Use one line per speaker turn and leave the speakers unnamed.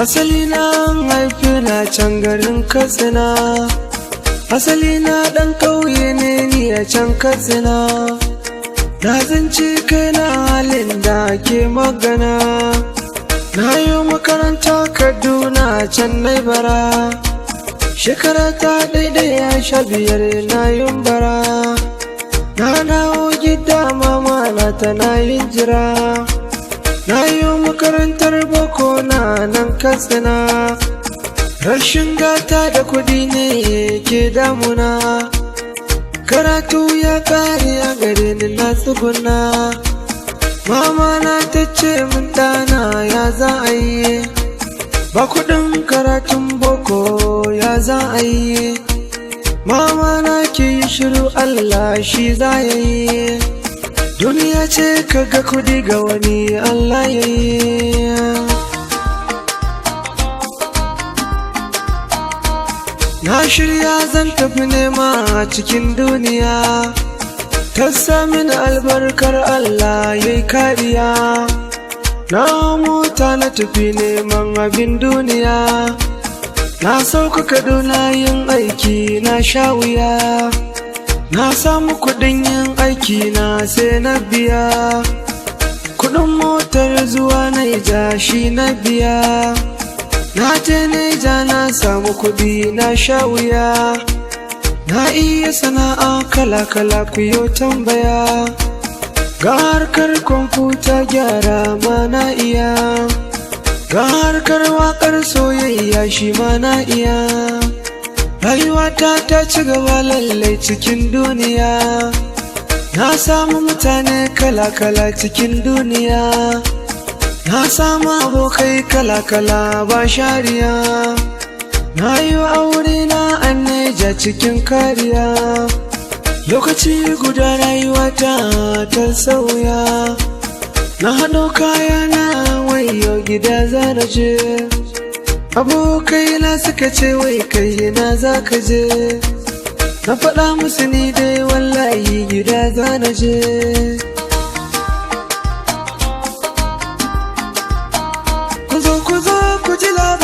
Asali na haifi na can garin Katsina, asali na ɗan ƙauye ne ni a can Katsina. Na zanci kai na halin da ke magana, na yi makaranta Kaduna can na bara. Shekara ta daidai ya 15 na yin bara. Na dawo gida mama na tana yin jira. Na yi makarantar boko na nan Katsina. Rashin gata da kudi ne ke damuna, karatu ya kare a gare ni na tsuguna. Mama na ta ce min ɗana ya za a yi, ba kudin karatun boko ya za a yi. Mama na ki shiru Allah shi za ya yi, duniya ce kaga kudi ga wani Allah ya yi. Na shirya zan tafi nema a cikin duniya, ta samin albarkar Allah ya yi kariya. Na mota na tafi neman abin duniya, na sauka Kaduna yin aiki na sha wuya. Na samu kudin yin aiki na sai na biya, kudin motar zuwa Naija shi na biya. Na je Naija na samu kudi na sha wuya. Na iya sana'a kala-kala ku yo tambaya, ga harkar kwamfuta gyara ma na iya, ga harkar waƙar soyayya shi ma na iya. Rayuwata ta ci gaba lallai cikin duniya, na samu mutane kala-kala cikin duniya. Na samu abokai kala-kala ba shariya, na yi aure na a Naija cikin kariya. Lokaci guda rayuwata ta sauya, na haɗo kaya na wayo gida zana je. Abokai na suka ce wai kai na za ka je, na faɗa musu ni dai wallahi gida zana je. Ku zo ku ji labarin